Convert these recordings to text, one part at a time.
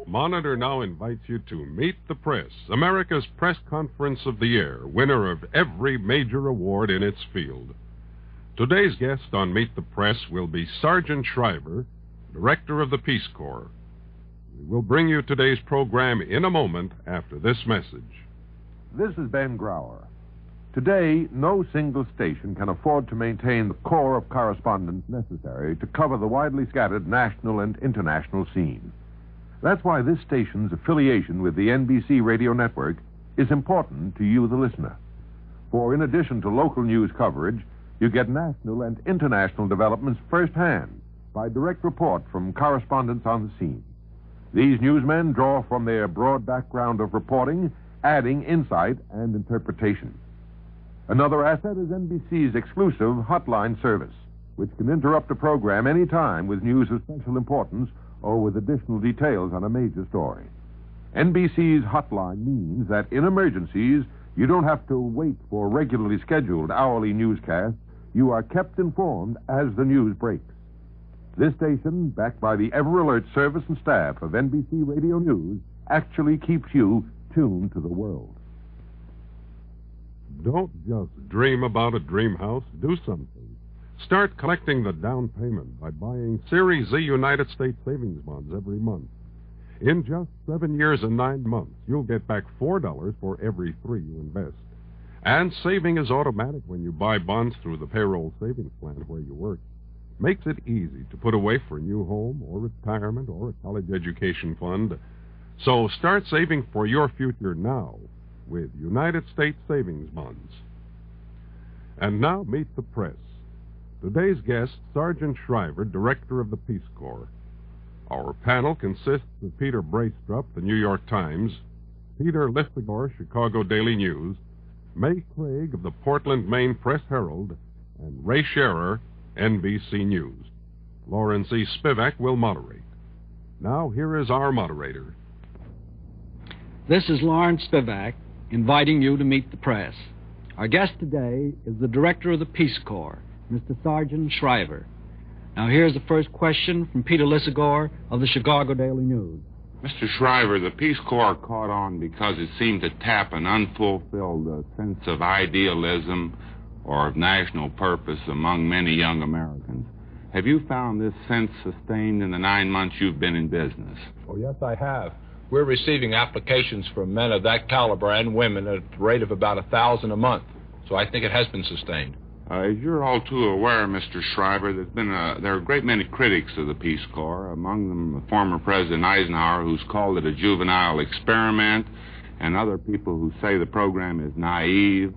Monitor now invites you to Meet the Press, America's press conference of the year, winner of every major award in its field. Today's guest on Meet the Press will be Sergeant Shriver, Director of the Peace Corps. We will bring you today's program in a moment after this message. This is Ben Grauer. Today, no single station can afford to maintain the core of correspondence necessary to cover the widely scattered national and international scene. That's why this station's affiliation with the NBC radio network is important to you, the listener. For in addition to local news coverage, you get national and international developments firsthand by direct report from correspondents on the scene. These newsmen draw from their broad background of reporting, adding insight and interpretation. Another asset is NBC's exclusive hotline service, which can interrupt a program any time with news of special importance or with additional details on a major story. NBC's hotline means that in emergencies, you don't have to wait for regularly scheduled hourly newscasts. You are kept informed as the news breaks. This station, backed by the ever-alert service and staff of NBC Radio News, actually keeps you tuned to the world. Don't just dream about a dream house. Do something. Start collecting the down payment by buying Series Z United States savings bonds every month. In just 7 years and 9 months, you'll get back $4 for every $3 you invest. And saving is automatic when you buy bonds through the payroll savings plan where you work. Makes it easy to put away for a new home or retirement or a college education fund. So start saving for your future now with United States savings bonds. And now meet the press. Today's guest, Sergeant Shriver, Director of the Peace Corps. Our panel consists of Peter Braestrup, the New York Times, Peter Lithegor, Chicago Daily News, May Craig of the Portland, Maine Press Herald, and Ray Scherer, NBC News. Lawrence E. Spivak will moderate. Now, here is our moderator. This is Lawrence Spivak, inviting you to meet the press. Our guest today is the Director of the Peace Corps, Mr. Sergeant Shriver. Now, here's the first question from Peter Lithegor of the Chicago Daily News. Mr. Shriver, the Peace Corps caught on because it seemed to tap an unfulfilled sense of idealism or of national purpose among many young Americans. Have you found this sense sustained in the 9 months you've been in business? Oh, yes, I have. We're receiving applications from men of that caliber and women at the rate of about 1,000 a month. So I think it has been sustained. As you're all too aware, Mr. Shriver, there are a great many critics of the Peace Corps, among them former President Eisenhower, who's called it a juvenile experiment, and other people who say the program is naive,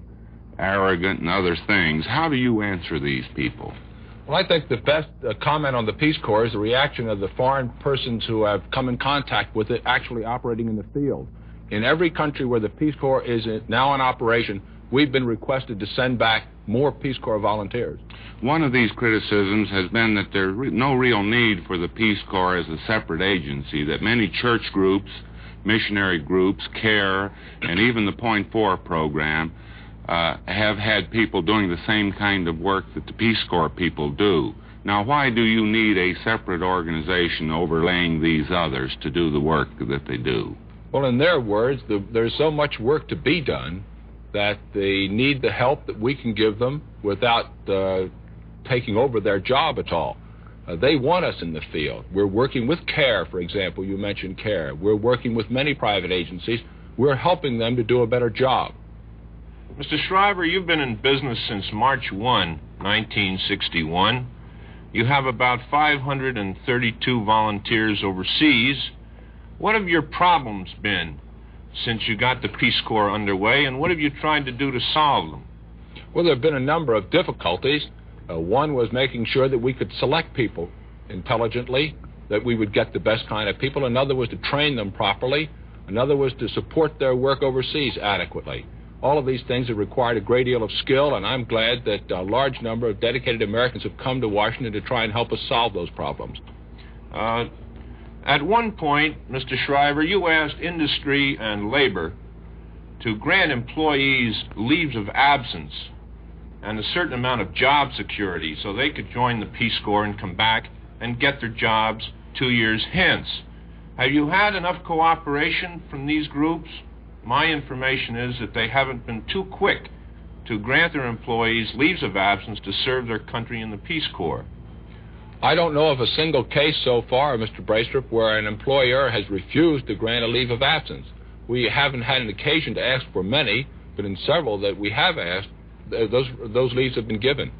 arrogant, and other things. How do you answer these people? Well, I think the best comment on the Peace Corps is the reaction of the foreign persons who have come in contact with it actually operating in the field. In every country where the Peace Corps is now in operation, we've been requested to send back more Peace Corps volunteers. One of these criticisms has been that there's no real need for the Peace Corps as a separate agency, that many church groups, missionary groups, CARE, and even the Point 4 program have had people doing the same kind of work that the Peace Corps people do. Now, why do you need a separate organization overlaying these others to do the work that they do? Well, in their words, there's so much work to be done that they need the help that we can give them without taking over their job at all. They want us in the field. We're working with CARE, for example. You mentioned CARE. We're working with many private agencies. We're helping them to do a better job. Mr. Shriver, you've been in business since March 1, 1961. You have about 532 volunteers overseas. What have your problems been since you got the Peace Corps underway, and what have you tried to do to solve them? Well, there have been a number of difficulties. One was making sure that we could select people intelligently, that we would get the best kind of people. Another was to train them properly. Another was to support their work overseas adequately. All of these things have required a great deal of skill, and I'm glad that a large number of dedicated Americans have come to Washington to try and help us solve those problems. At one point, Mr. Shriver, you asked industry and labor to grant employees leaves of absence and a certain amount of job security so they could join the Peace Corps and come back and get their jobs 2 years hence. Have you had enough cooperation from these groups? My information is that they haven't been too quick to grant their employees leaves of absence to serve their country in the Peace Corps. I don't know of a single case so far, Mr. Braestrup, where an employer has refused to grant a leave of absence. We haven't had an occasion to ask for many, but in several that we have asked, those leaves have been given.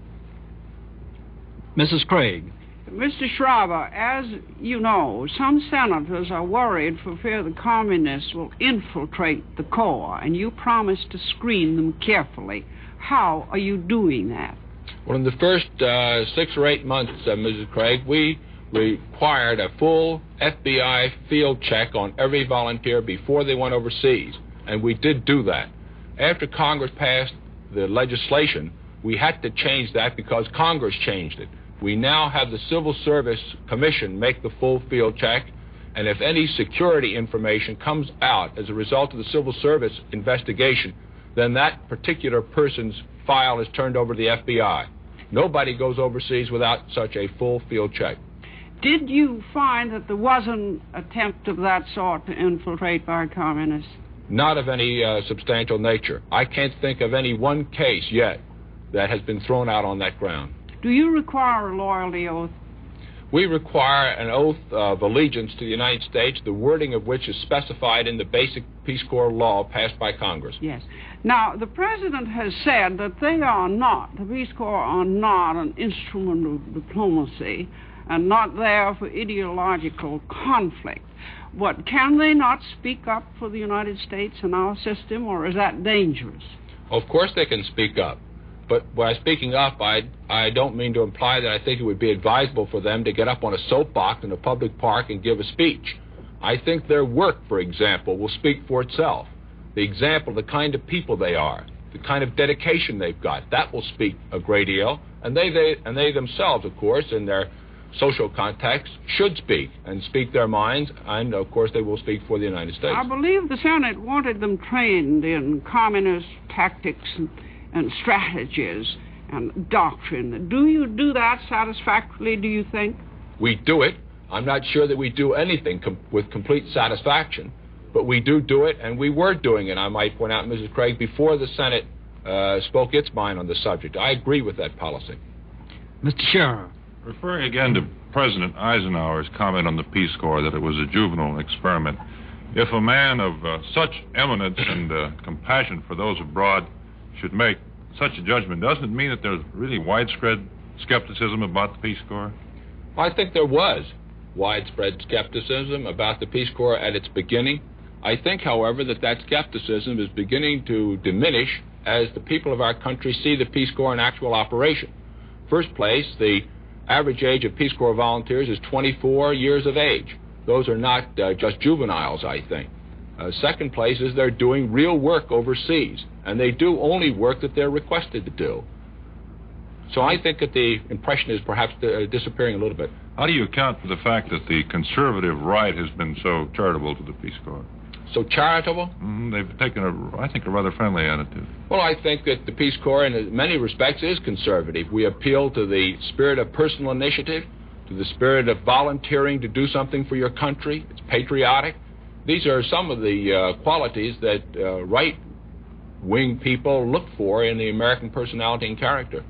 Mrs. Craig. Mr. Shriver, as you know, some senators are worried for fear the communists will infiltrate the Corps, and you promised to screen them carefully. How are you doing that? Well, in the first 6 or 8 months, Mrs. Craig, we required a full FBI field check on every volunteer before they went overseas, and we did do that. After Congress passed the legislation, we had to change that because Congress changed it. We now have the Civil Service Commission make the full field check, and if any security information comes out as a result of the Civil Service investigation, then that particular person's file is turned over to the FBI. Nobody goes overseas without such a full field check. Did you find that there was an attempt of that sort to infiltrate by communists? Not of any substantial nature. I can't think of any one case yet that has been thrown out on that ground. Do you require a loyalty oath? We require an oath of allegiance to the United States, the wording of which is specified in the basic Peace Corps law passed by Congress. Yes. Now, the President has said that they are not, the Peace Corps are not an instrument of diplomacy and not there for ideological conflict. But can they not speak up for the United States and our system, or is that dangerous? Of course they can speak up. But by speaking up, I don't mean to imply that I think it would be advisable for them to get up on a soapbox in a public park and give a speech. I think their work, for example, will speak for itself. The example, the kind of people they are, the kind of dedication they've got, that will speak a great deal. And they themselves, of course, in their social context, should speak and speak their minds, and, of course, they will speak for the United States. I believe the Senate wanted them trained in communist tactics and strategies and doctrine. Do you do that satisfactorily, do you think? We do it. I'm not sure that we do anything with complete satisfaction, but we do it, and we were doing it, I might point out, Mrs. Craig, before the Senate spoke its mind on the subject. I agree with that policy. Mr. Sheriff. Referring again to President Eisenhower's comment on the Peace Corps that it was a juvenile experiment, if a man of such eminence and compassion for those abroad should make such a judgment, doesn't it mean that there's really widespread skepticism about the Peace Corps? I think there was widespread skepticism about the Peace Corps at its beginning. I think, however, that skepticism is beginning to diminish as the people of our country see the Peace Corps in actual operation. First place, the average age of Peace Corps volunteers is 24 years of age. Those are not just juveniles, I think. Second place is they're doing real work overseas, and they do only work that they're requested to do. So I think that the impression is perhaps disappearing a little bit. How do you account for the fact that the conservative right has been so charitable to the Peace Corps? So charitable? They've taken, a rather friendly attitude. Well, I think that the Peace Corps, in many respects, is conservative. We appeal to the spirit of personal initiative, to the spirit of volunteering to do something for your country. It's patriotic. These are some of the qualities that right-wing people look for in the American personality and character.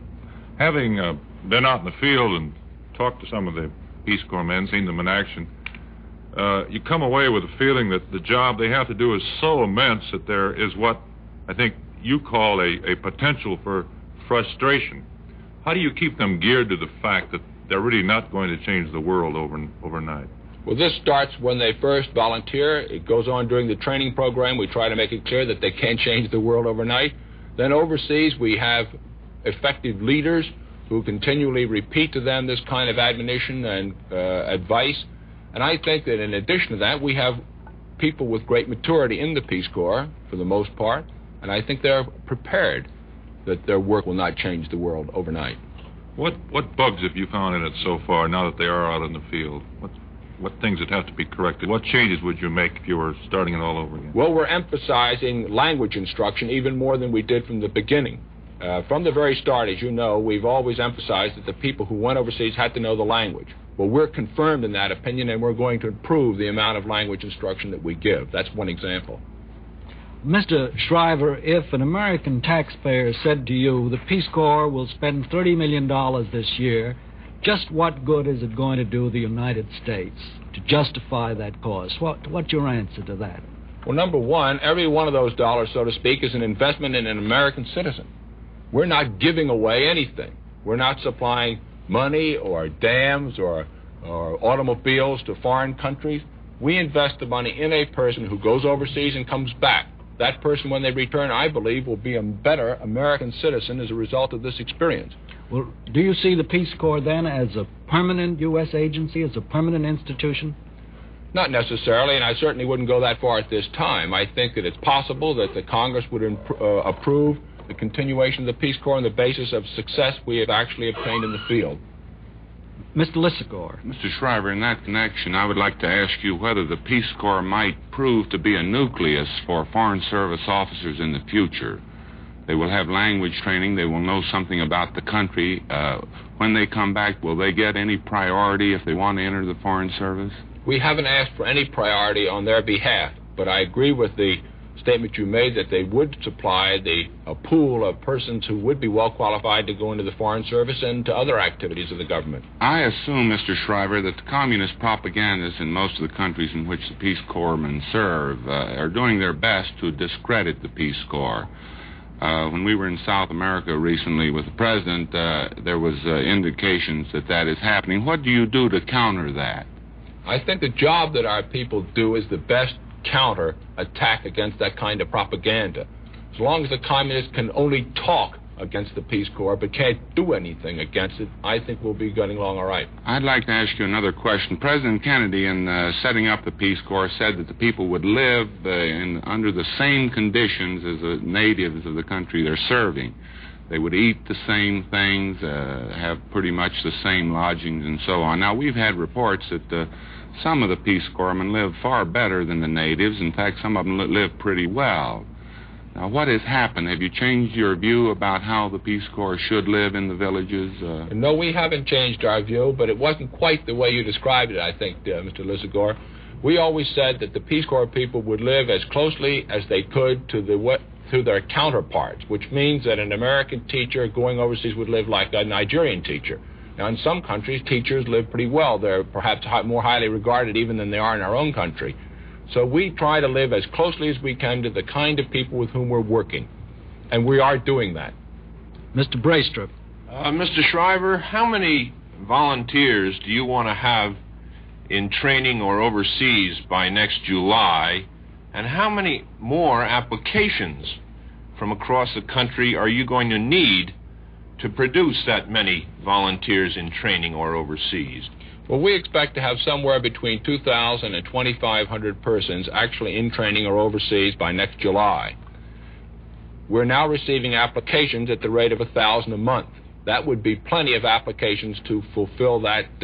Having been out in the field and talked to some of the Peace Corps men, seen them in action, you come away with a feeling that the job they have to do is so immense that there is what I think you call a potential for frustration. How do you keep them geared to the fact that they're really not going to change the world overnight? Well, this starts when they first volunteer. It goes on during the training program. We try to make it clear that they can't change the world overnight. Then overseas, we have effective leaders who continually repeat to them this kind of admonition and advice. And I think that in addition to that, we have people with great maturity in the Peace Corps, for the most part, and I think they're prepared that their work will not change the world overnight. What bugs have you found in it so far, now that they are out in the field? What things that have to be corrected? What changes would you make if you were starting it all over again? Well, we're emphasizing language instruction even more than we did from the beginning. From the very start, as you know, we've always emphasized that the people who went overseas had to know the language. Well, we're confirmed in that opinion, and we're going to improve the amount of language instruction that we give. That's one example. Mr. Shriver, if an American taxpayer said to you, the Peace Corps will spend $30 million this year, just what good is it going to do the United States to justify that cost? What's your answer to that? Well, number one, every one of those dollars, so to speak, is an investment in an American citizen. We're not giving away anything. We're not supplying money or dams or automobiles to foreign countries. We invest the money in a person who goes overseas and comes back. That person, when they return, I believe, will be a better American citizen as a result of this experience. Well, do you see the Peace Corps then as a permanent U.S. agency, as a permanent institution? Not necessarily, and I certainly wouldn't go that far at this time. I think that it's possible that the Congress would approve the continuation of the Peace Corps on the basis of success we have actually obtained in the field. Mr. Lissagore. Mr. Shriver, in that connection, I would like to ask you whether the Peace Corps might prove to be a nucleus for Foreign Service officers in the future. They will have language training. They will know something about the country. When they come back, will they get any priority if they want to enter the Foreign Service? We haven't asked for any priority on their behalf, but I agree with the statement you made that they would supply a pool of persons who would be well qualified to go into the Foreign Service and to other activities of the government. I assume, Mr. Shriver, that the communist propagandists in most of the countries in which the Peace Corpsmen serve are doing their best to discredit the Peace Corps. When we were in South America recently with the President, there was indications that that is happening. What do you do to counter that? I think the job that our people do is the best counter attack against that kind of propaganda. As long as the communists can only talk against the Peace Corps but can't do anything against it, I think we'll be getting along all right. I'd like to ask you another question. President Kennedy, in setting up the Peace Corps, said that the people would live under the same conditions as the natives of the country they're serving. They would eat the same things, have pretty much the same lodgings and so on. Now, we've had reports that some of the Peace Corpsmen live far better than the natives. In fact, some of them live pretty well. Now, what has happened? Have you changed your view about how the Peace Corps should live in the villages? No, we haven't changed our view, but it wasn't quite the way you described it, I think, Mr. Lissagore. We always said that the Peace Corps people would live as closely as they could to their counterparts, which means that an American teacher going overseas would live like a Nigerian teacher. Now, in some countries, teachers live pretty well. They're perhaps more highly regarded even than they are in our own country. So we try to live as closely as we can to the kind of people with whom we're working, and we are doing that. Mr. Braystrup. Mr. Shriver, how many volunteers do you want to have in training or overseas by next July, and how many more applications from across the country are you going to need to produce that many volunteers in training or overseas? Well, we expect to have somewhere between 2,000 and 2,500 persons actually in training or overseas by next July. We're now receiving applications at the rate of 1,000 a month. That would be plenty of applications to fulfill that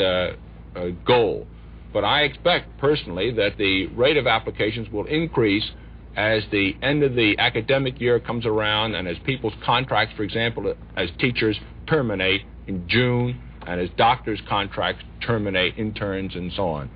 goal. But I expect, personally, that the rate of applications will increase as the end of the academic year comes around and as people's contracts, for example, as teachers terminate in June and as doctors' contracts terminate, interns, and so on.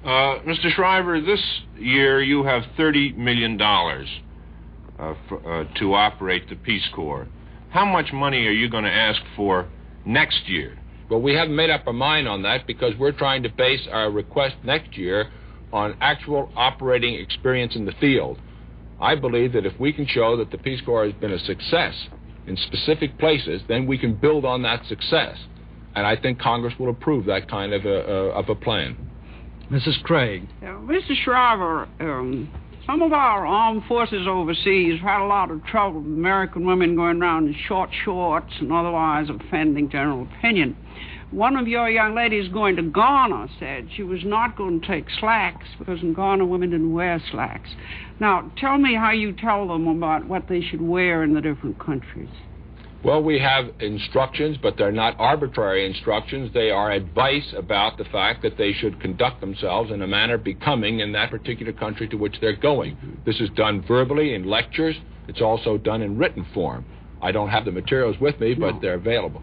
Mr. Shriver, this year you have $30 million to operate the Peace Corps. How much money are you going to ask for next year? Well, we haven't made up our mind on that because we're trying to base our request next year on actual operating experience in the field. I believe that if we can show that the Peace Corps has been a success in specific places, then we can build on that success. And I think Congress will approve that kind of a plan. Mrs. Craig. Mr. Shriver, some of our armed forces overseas had a lot of trouble with American women going around in short shorts and otherwise offending general opinion. One of your young ladies going to Ghana said she was not going to take slacks because in Ghana women didn't wear slacks. Now, tell me how you tell them about what they should wear in the different countries. Well, we have instructions, but they're not arbitrary instructions. They are advice about the fact that they should conduct themselves in a manner becoming in that particular country to which they're going. This is done verbally in lectures. It's also done in written form. I don't have the materials with me, but they're available.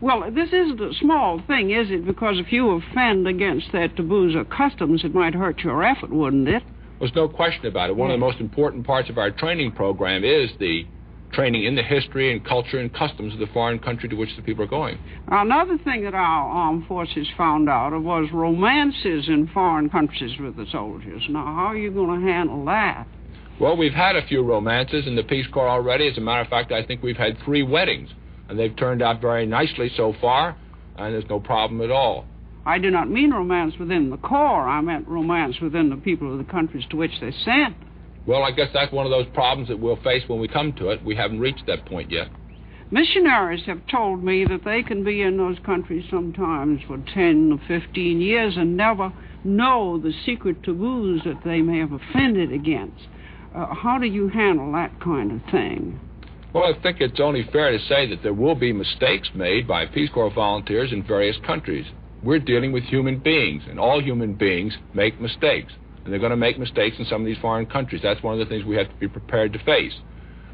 Well, this isn't a small thing, is it? Because if you offend against their taboos or customs, it might hurt your effort, wouldn't it? There's no question about it. One of the most important parts of our training program is the training in the history and culture and customs of the foreign country to which the people are going. Another thing that our armed forces found out was romances in foreign countries with the soldiers. Now, how are you going to handle that? Well, we've had a few romances in the Peace Corps already. As a matter of fact, I think we've had 3 weddings, and they've turned out very nicely so far, and there's no problem at all. I do not mean romance within the Corps. I meant romance within the people of the countries to which they sent. Well, I guess that's one of those problems that we'll face when we come to it. We haven't reached that point yet. Missionaries have told me that they can be in those countries sometimes for 10 or 15 years and never know the secret taboos that they may have offended against. How do you handle that kind of thing? Well, I think it's only fair to say that there will be mistakes made by Peace Corps volunteers in various countries. We're dealing with human beings, and all human beings make mistakes. And they're going to make mistakes in some of these foreign countries. That's one of the things we have to be prepared to face.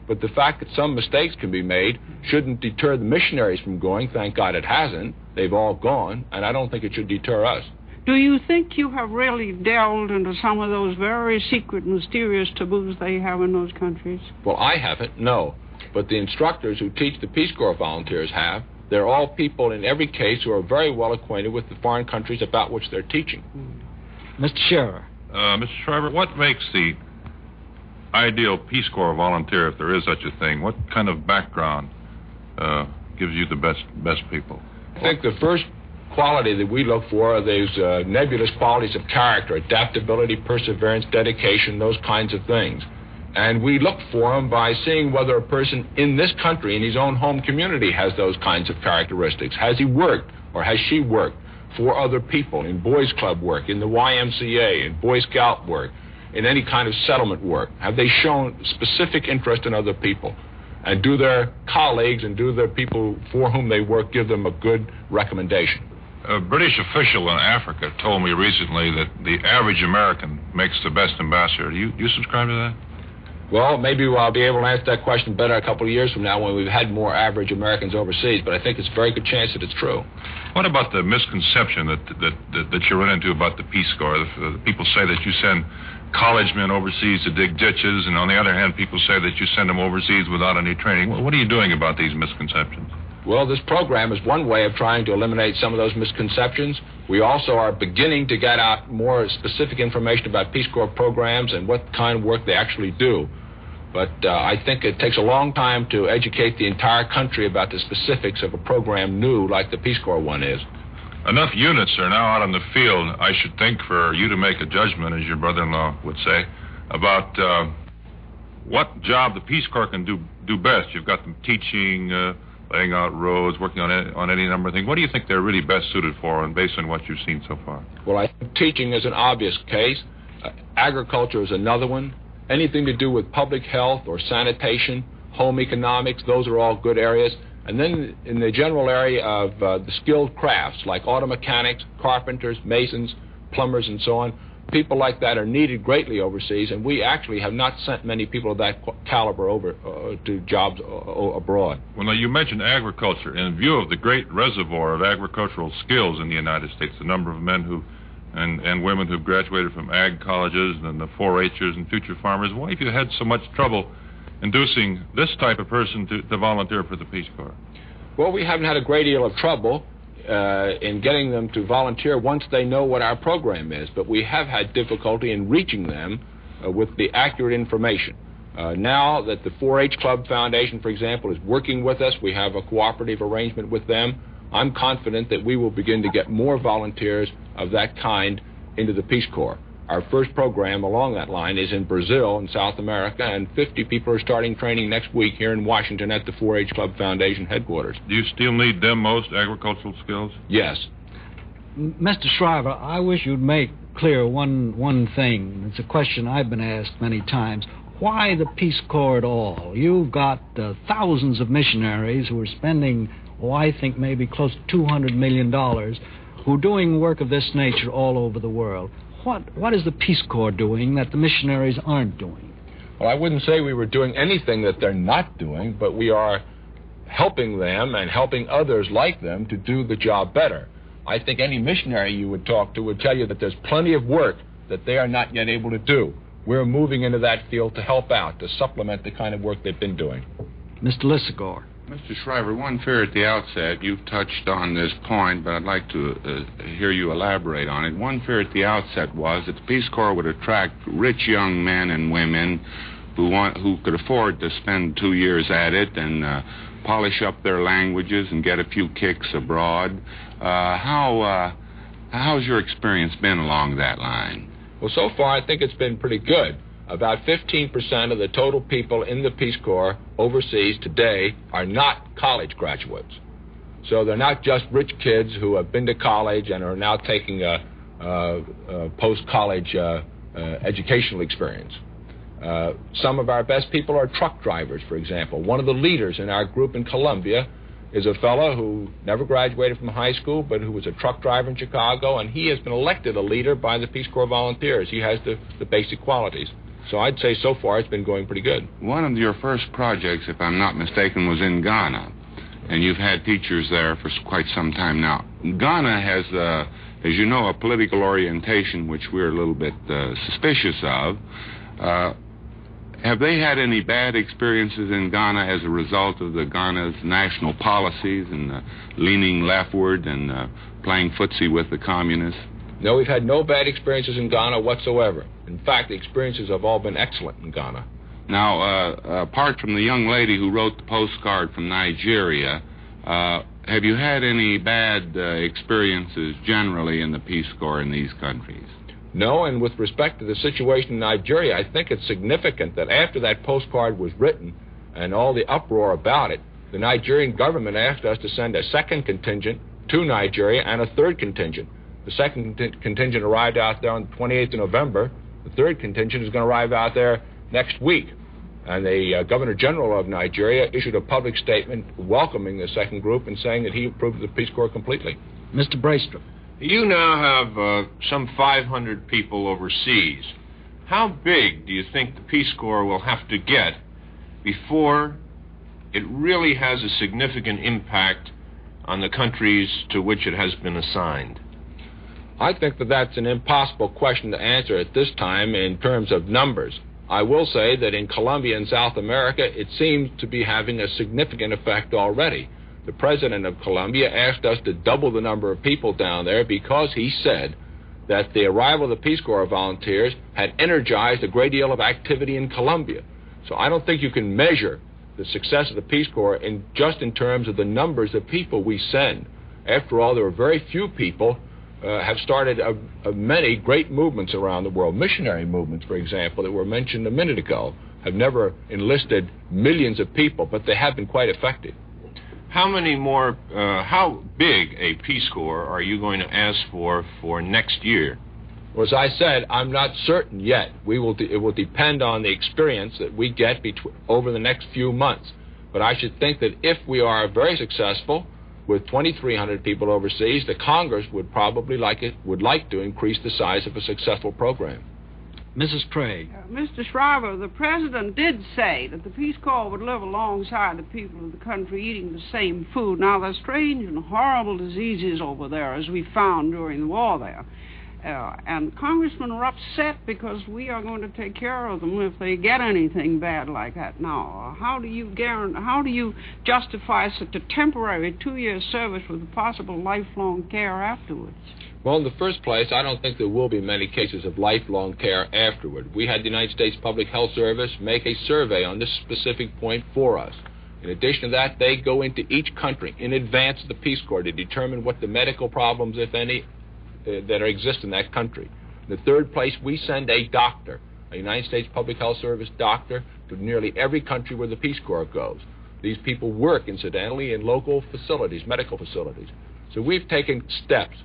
But the fact that some mistakes can be made shouldn't deter the missionaries from going. Thank God it hasn't. They've all gone, and I don't think it should deter us. Do you think you have really delved into some of those very secret, mysterious taboos they have in those countries? Well, I haven't, no. But the instructors who teach the Peace Corps volunteers have. They're all people in every case who are very well acquainted with the foreign countries about which they're teaching. Mr. Shriver. Mr. Shriver, what makes the ideal Peace Corps volunteer, if there is such a thing? What kind of background gives you the best people? I think the first quality that we look for are those nebulous qualities of character, adaptability, perseverance, dedication, those kinds of things. And we look for them by seeing whether a person in this country, in his own home community, has those kinds of characteristics. Has he worked or has she worked for other people in boys' club work, in the YMCA, in Boy Scout work, in any kind of settlement work? Have they shown specific interest in other people? And do their colleagues and do their people for whom they work give them a good recommendation? A British official in Africa told me recently that the average American makes the best ambassador. Do you subscribe to that? Well, maybe I'll be able to answer that question better a couple of years from now when we've had more average Americans overseas, but I think it's a very good chance that it's true. What about the misconception that you run into about the Peace Corps? The people say that you send college men overseas to dig ditches, and on the other hand, people say that you send them overseas without any training. What are you doing about these misconceptions? Well, this program is one way of trying to eliminate some of those misconceptions. We also are beginning to get out more specific information about Peace Corps programs and what kind of work they actually do. But I think it takes a long time to educate the entire country about the specifics of a program new like the Peace Corps one is. Enough units are now out on the field, I should think, for you to make a judgment, as your brother-in-law would say, about what job the Peace Corps can do best. You've got them teaching, laying out roads, working on any number of things. What do you think they're really best suited for, and based on what you've seen so far? Well, I think teaching is an obvious case. Agriculture is another one. Anything to do with public health or sanitation, home economics, those are all good areas. And then in the general area of the skilled crafts like auto mechanics, carpenters, masons, plumbers, and so on, people like that are needed greatly overseas, and we actually have not sent many people of that caliber over to jobs abroad. Well, now, you mentioned agriculture. In view of the great reservoir of agricultural skills in the United States, the number of men who and women who've graduated from ag colleges and the 4-H'ers and future farmers, why have you had so much trouble inducing this type of person to volunteer for the Peace Corps? Well, we haven't had a great deal of trouble in getting them to volunteer once they know what our program is, but we have had difficulty in reaching them with the accurate information. Now that the 4-H Club Foundation, for example, is working with us, we have a cooperative arrangement with them, I'm confident that we will begin to get more volunteers of that kind into the Peace Corps. Our first program along that line is in Brazil in South America, and 50 people are starting training next week here in Washington at the 4-H Club Foundation headquarters. Do you still need them most, agricultural skills? Yes. Mr. Shriver, I wish you'd make clear one thing. It's a question I've been asked many times. Why the Peace Corps at all? You've got thousands of missionaries who are spending, I think maybe close to $200 million, who are doing work of this nature all over the world. What is the Peace Corps doing that the missionaries aren't doing? Well, I wouldn't say we were doing anything that they're not doing, but we are helping them and helping others like them to do the job better. I think any missionary you would talk to would tell you that there's plenty of work that they are not yet able to do. We're moving into that field to help out, to supplement the kind of work they've been doing. Mr. Lissagore. Mr. Shriver, one fear at the outset, you've touched on this point, but I'd like to hear you elaborate on it. One fear at the outset was that the Peace Corps would attract rich young men and women who could afford to spend 2 years at it and polish up their languages and get a few kicks abroad. How's your experience been along that line? Well, so far I think it's been pretty good. About 15% of the total people in the Peace Corps overseas today are not college graduates. So they're not just rich kids who have been to college and are now taking a post-college educational experience. Some of our best people are truck drivers, for example. One of the leaders in our group in Columbia is a fellow who never graduated from high school, but who was a truck driver in Chicago, and he has been elected a leader by the Peace Corps volunteers. He has the basic qualities. So I'd say so far it's been going pretty good. One of your first projects, if I'm not mistaken, was in Ghana, and you've had teachers there for quite some time now. Ghana has, as you know, a political orientation which we're a little bit suspicious of. Have they had any bad experiences in Ghana as a result of Ghana's national policies and leaning leftward and playing footsie with the communists? No, we've had no bad experiences in Ghana whatsoever. In fact, the experiences have all been excellent in Ghana. Now, apart from the young lady who wrote the postcard from Nigeria, have you had any bad experiences generally in the Peace Corps in these countries? No, and with respect to the situation in Nigeria, I think it's significant that after that postcard was written and all the uproar about it, the Nigerian government asked us to send a second contingent to Nigeria and a third contingent. The second contingent arrived out there on the 28th of November. The third contingent is going to arrive out there next week. And the Governor General of Nigeria issued a public statement welcoming the second group and saying that he approved of the Peace Corps completely. Mr. Braestrup. You now have some 500 people overseas. How big do you think the Peace Corps will have to get before it really has a significant impact on the countries to which it has been assigned? I think that that's an impossible question to answer at this time in terms of numbers. I will say that in Colombia and South America, it seems to be having a significant effect already. The president of Colombia asked us to double the number of people down there because he said that the arrival of the Peace Corps volunteers had energized a great deal of activity in Colombia. So I don't think you can measure the success of the Peace Corps just in terms of the numbers of people we send. After all, there are very few people have started many great movements around the world. Missionary movements, for example, that were mentioned a minute ago, have never enlisted millions of people, but they have been quite effective. How big a Peace Corps are you going to ask for next year? Well, as I said, I'm not certain yet. It will depend on the experience that we get over the next few months. But I should think that if we are very successful with 2,300 people overseas, the Congress would probably would like to increase the size of a successful program. Mrs. Craig. Mr. Shriver, the president did say that the Peace Corps would live alongside the people of the country eating the same food. Now, there's strange and horrible diseases over there, as we found during the war there. And congressmen are upset because we are going to take care of them if they get anything bad like that. Now, how do you justify such a temporary 2-year service with possible lifelong care afterwards? Well, in the first place, I don't think there will be many cases of lifelong care afterward. We had the United States Public Health Service make a survey on this specific point for us. In addition to that, they go into each country in advance of the Peace Corps to determine what the medical problems, if any, that exist in that country. In the third place, we send a doctor, a United States Public Health Service doctor, to nearly every country where the Peace Corps goes. These people work, incidentally, in local facilities, medical facilities. So we've taken steps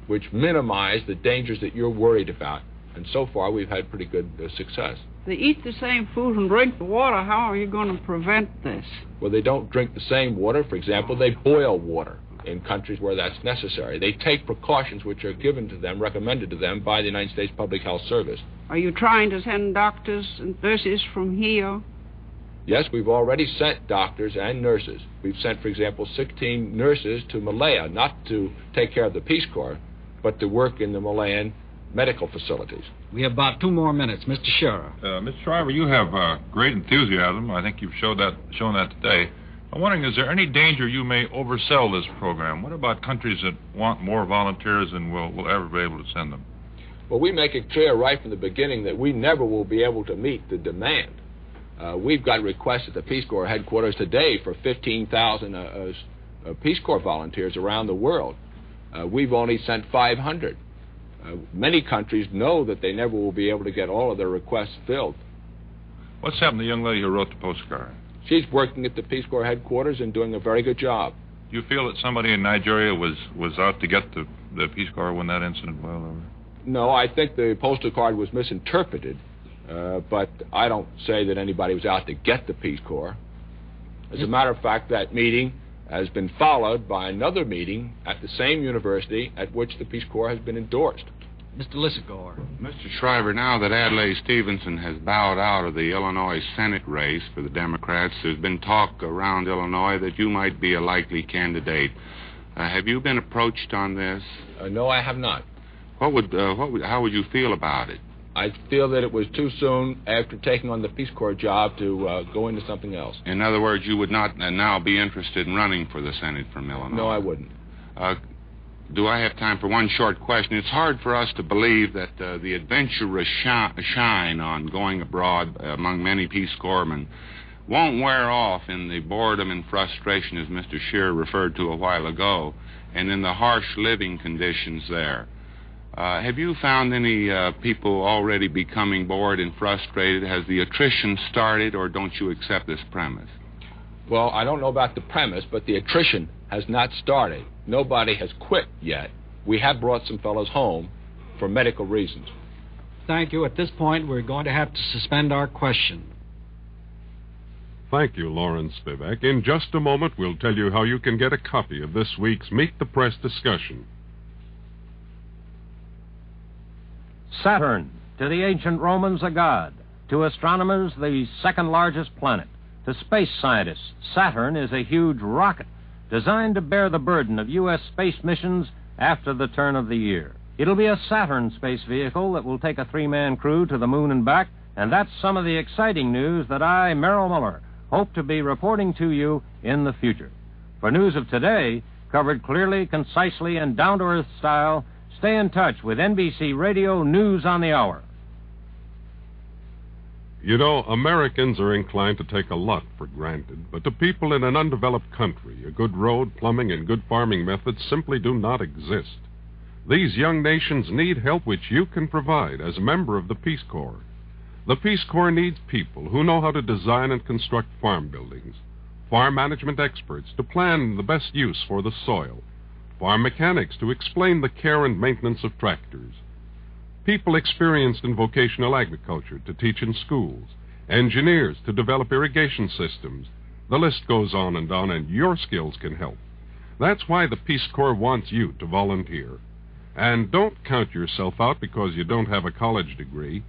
which minimize the dangers that you're worried about. And so far, we've had pretty good success. They eat the same food and drink the water. How are you going to prevent this? Well, they don't drink the same water. For example, they boil water in countries where that's necessary. They take precautions which are given to them, recommended to them by the United States Public Health Service. Are you trying to send doctors and nurses from here? Yes, we've already sent doctors and nurses. We've sent, for example, 16 nurses to Malaya, not to take care of the Peace Corps, but to work in the Malayan medical facilities. We have about 2 more minutes. Mr. Shriver. Mr. Shriver, you have great enthusiasm. I think you've shown that today. I'm wondering, is there any danger you may oversell this program? What about countries that want more volunteers and will ever be able to send them? Well, we make it clear right from the beginning that we never will be able to meet the demand. We've got requests at the Peace Corps headquarters today for 15,000 Peace Corps volunteers around the world. We've only sent 500. Many countries know that they never will be able to get all of their requests filled. What's happened to the young lady who wrote the postcard? She's working at the Peace Corps headquarters and doing a very good job. Do you feel that somebody in Nigeria was out to get the Peace Corps when that incident was over? No, I think the postal card was misinterpreted, but I don't say that anybody was out to get the Peace Corps. As a matter of fact, that meeting has been followed by another meeting at the same university at which the Peace Corps has been endorsed. Mr. Lissagore. Mr. Shriver, now that Adlai Stevenson has bowed out of the Illinois Senate race for the Democrats, there's been talk around Illinois that you might be a likely candidate. Have you been approached on this? No, I have not. How would you feel about it? I feel that it was too soon after taking on the Peace Corps job to go into something else. In other words, you would not now be interested in running for the Senate from Illinois? No, I wouldn't. Do I have time for one short question? It's hard for us to believe that the adventurous shine on going abroad among many Peace Corpsmen won't wear off in the boredom and frustration, as Mr. Scheer referred to a while ago, and in the harsh living conditions there. Have you found any people already becoming bored and frustrated? Has the attrition started, or don't you accept this premise? Well, I don't know about the premise, but the attrition has not started. Nobody has quit yet. We have brought some fellows home for medical reasons. Thank you. At this point, we're going to have to suspend our question. Thank you, Lawrence Spivak. In just a moment, we'll tell you how you can get a copy of this week's Meet the Press discussion. Saturn, to the ancient Romans a god, to astronomers the second largest planet, to space scientists, Saturn is a huge rocket designed to bear the burden of U.S. space missions after the turn of the year. It'll be a Saturn space vehicle that will take a 3-man crew to the moon and back, and that's some of the exciting news that I, Merrill Muller, hope to be reporting to you in the future. For news of today, covered clearly, concisely, and down-to-earth style, stay in touch with NBC Radio News on the Hour. You know, Americans are inclined to take a lot for granted, but to people in an undeveloped country, a good road, plumbing, and good farming methods simply do not exist. These young nations need help which you can provide as a member of the Peace Corps. The Peace Corps needs people who know how to design and construct farm buildings, farm management experts to plan the best use for the soil, farm mechanics to explain the care and maintenance of tractors, people experienced in vocational agriculture to teach in schools, engineers to develop irrigation systems. The list goes on, and your skills can help. That's why the Peace Corps wants you to volunteer. And don't count yourself out because you don't have a college degree.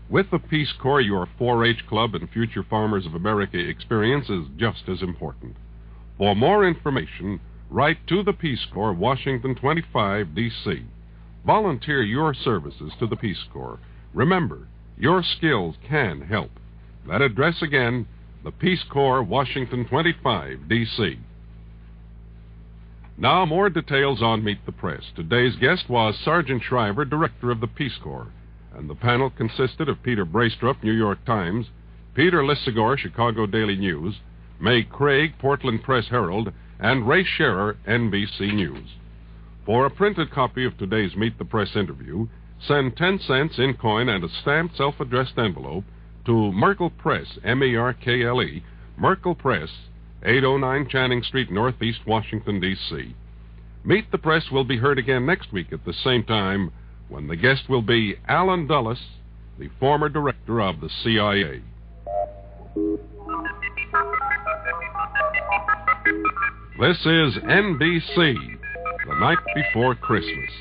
With the Peace Corps, your 4-H Club and Future Farmers of America experience is just as important. For more information, write to the Peace Corps, Washington 25, D.C. Volunteer your services to the Peace Corps. Remember, your skills can help. That address again, the Peace Corps, Washington 25, D.C. Now, more details on Meet the Press. Today's guest was Sergeant Shriver, Director of the Peace Corps, and the panel consisted of Peter Braystrup, New York Times, Peter Lissagore, Chicago Daily News, May Craig, Portland Press Herald, and Ray Scherer, NBC News. For a printed copy of today's Meet the Press interview, send 10 cents in coin and a stamped self-addressed envelope to Merkle Press, M-E-R-K-L-E, Merkle Press, 809 Channing Street, Northeast Washington, D.C. Meet the Press will be heard again next week at the same time, when the guest will be Alan Dulles, the former director of the CIA. This is NBC, the night before Christmas.